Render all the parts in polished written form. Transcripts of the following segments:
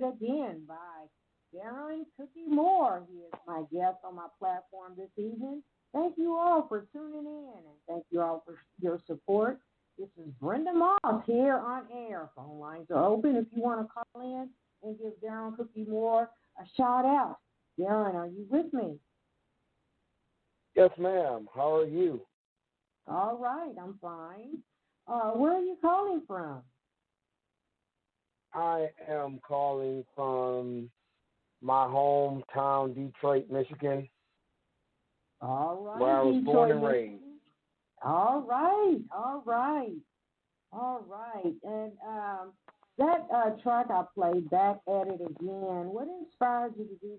Again by Darron Cookie Moore. He is my guest on my platform this evening. Thank you all for tuning in, and thank you all for your support. This is Brenda Moss here on air. Phone lines are open if you want to call in and give Darron Cookie Moore a shout out. Darron, are you with me? Yes, ma'am. How are you? All right, I'm fine. Where are you calling from? I am calling from my hometown, Detroit, Michigan, All right, where I was Detroit, born and Michigan. raised. All right. And that track I played, Back at It Again, what inspired you to do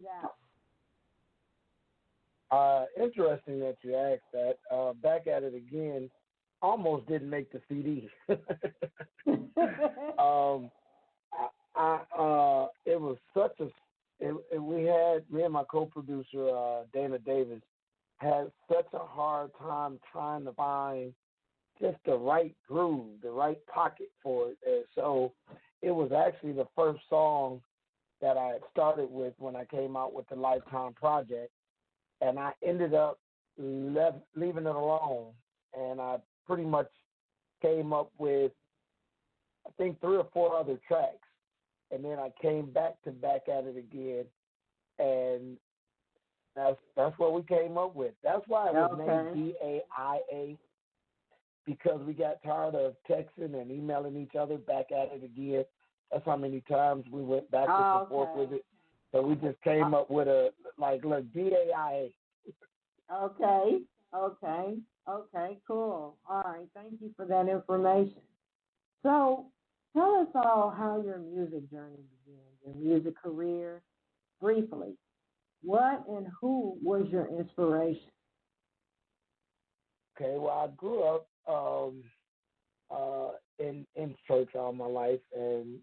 that? Interesting that you asked that. Back at It Again almost didn't make the CD. It was such a. We had me and my co-producer Dana Davis had such a hard time trying to find just the right groove, the right pocket for it. And so it was actually the first song that I had started with when I came out with the Lifetime Project, and I ended up leaving it alone, and I pretty much came up with, I think, 3 or 4 other tracks. And then I came back at it again, and that's what we came up with. That's why it was named DAIA, because we got tired of texting and emailing each other back at it again. That's how many times we went back and forth with it. So we just came up with a, look, DAIA. Okay, cool. All right, thank you for that information. So, tell us all how your music journey began, your music career, briefly. What and who was your inspiration? Okay, well, I grew up in church all my life, and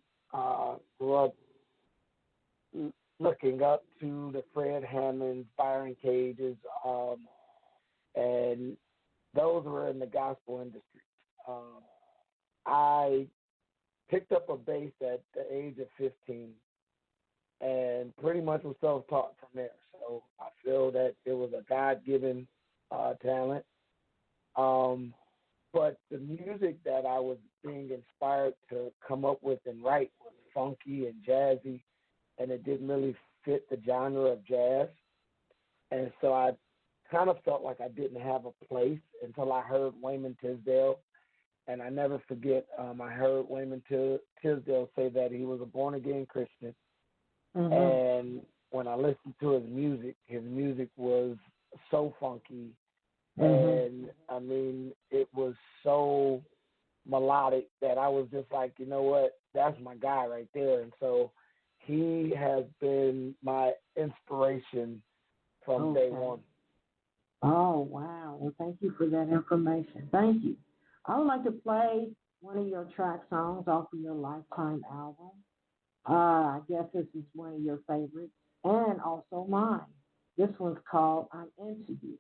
grew up looking up to the Fred Hammonds, Byron Cages, and those were in the gospel industry. I picked up a bass at the age of 15 and pretty much was self-taught from there. So I feel that it was a God-given talent. But the music that I was being inspired to come up with and write was funky and jazzy, and it didn't really fit the genre of jazz. And so I kind of felt like I didn't have a place until I heard Wayman Tisdale. And I never forget, I heard Wayman Tisdale say that he was a born-again Christian. Mm-hmm. And when I listened to his music was so funky. Mm-hmm. And, I mean, it was so melodic that I was just like, you know what, that's my guy right there. And so he has been my inspiration from day one. Oh, wow. Well, thank you for that information. Thank you. I would like to play one of your track songs off of your Lifetime album. I guess this is one of your favorites, and also mine. This one's called I'm Into You.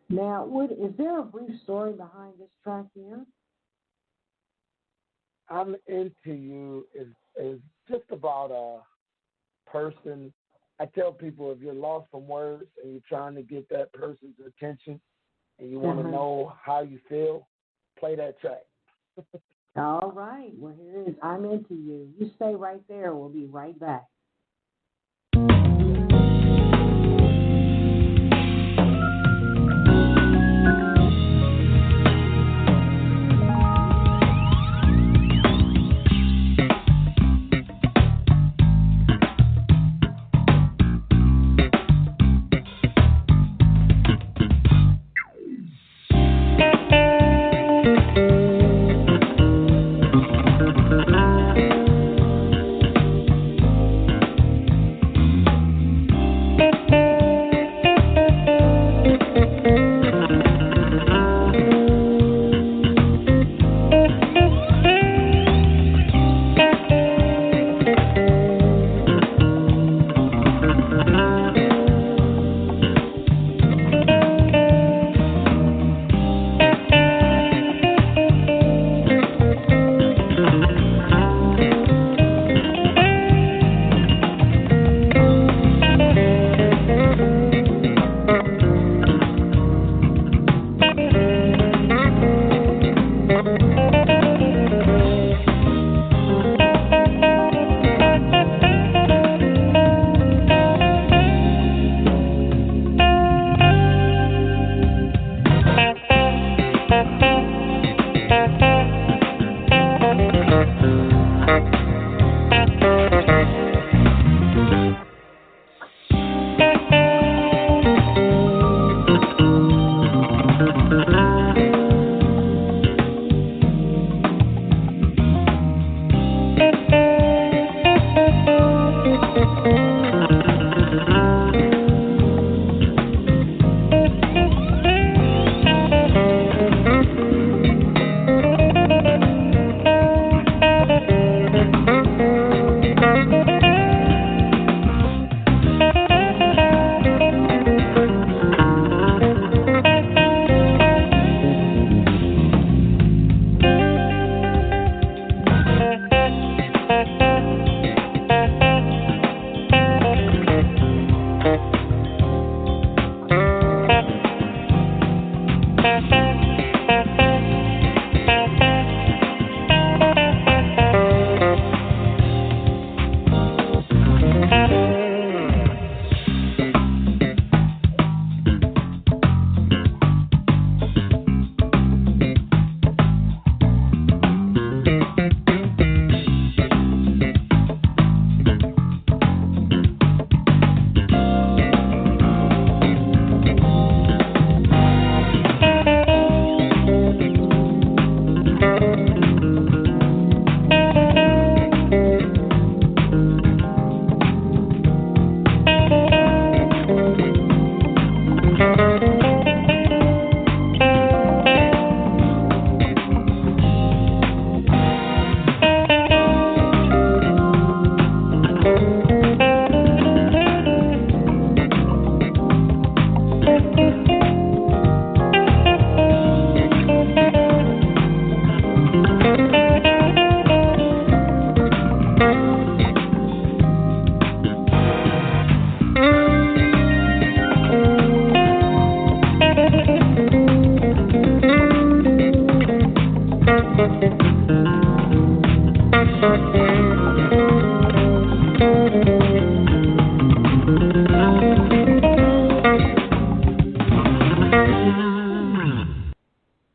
Now, is there a brief story behind this track here? I'm Into You is just about a person. I tell people, if you're lost from words and you're trying to get that person's attention and you want to know how you feel, play that track. All right. Well, here it is. I'm Into You. You stay right there. We'll be right back.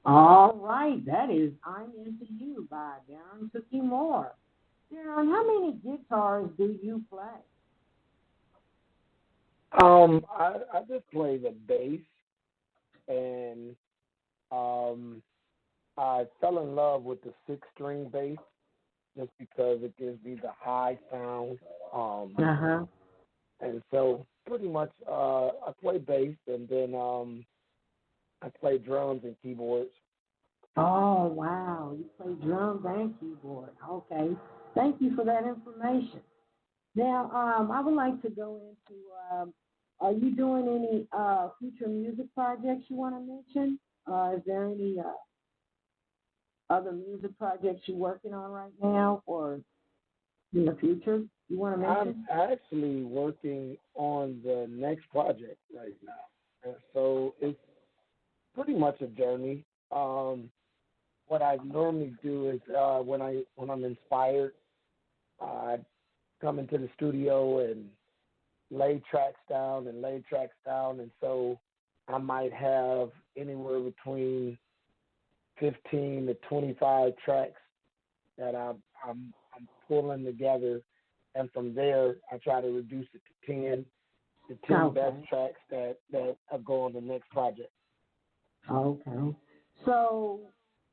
All right, that is I'm Into You by Darron Cookie Moore. Darron, how many guitars do you play? I just play the bass, and I fell in love with the 6-string bass just because it gives me the high sound. Uh-huh. And so pretty much I play bass, and then I play drums and keyboards. Oh, wow. You play drums and keyboard. Okay. Thank you for that information. Now, I would like to go into, are you doing any future music projects you want to mention? Is there any other music projects you're working on right now or in the future you want to mention? I'm actually working on the next project right now. And so it's pretty much a journey. What I normally do is when I'm inspired, I come into the studio and lay tracks down, and so I might have anywhere between 15 to 25 tracks that I'm pulling together, and from there I try to reduce it to 10, the 10 best tracks that go on the next project. Okay. So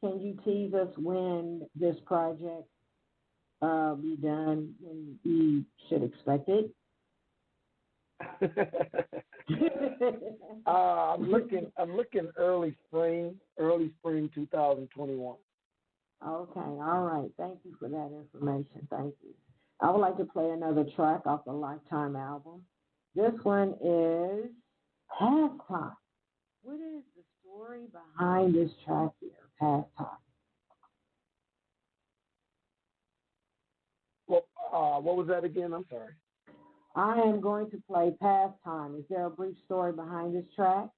can you tease us when this project be done, when we should expect it? I'm looking early spring 2021. Okay, all right. Thank you for that information. Thank you. I would like to play another track off the Lifetime album. This one is Pastime. What is the story behind this track here, Pastime? Well, what was that again? I'm sorry. I am going to play Pastime. Is there a brief story behind this track?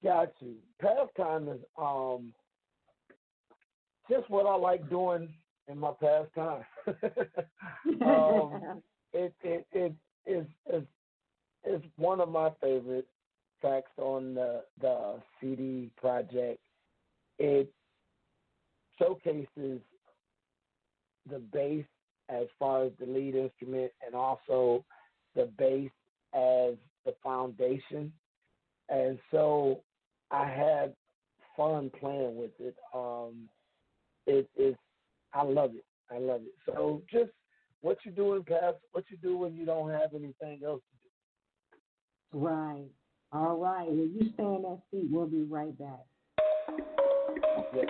Got you. Pastime is just what I like doing in my pastime. It is one of my favorite tracks on the CD project. It showcases the bass as far as the lead instrument, and also the bass as the foundation. And so I had fun playing with it. I love it. I love it. So just what you do what you do when you don't have anything else to do. Right. All right. Well, you stay in that seat. We'll be right back. Yeah.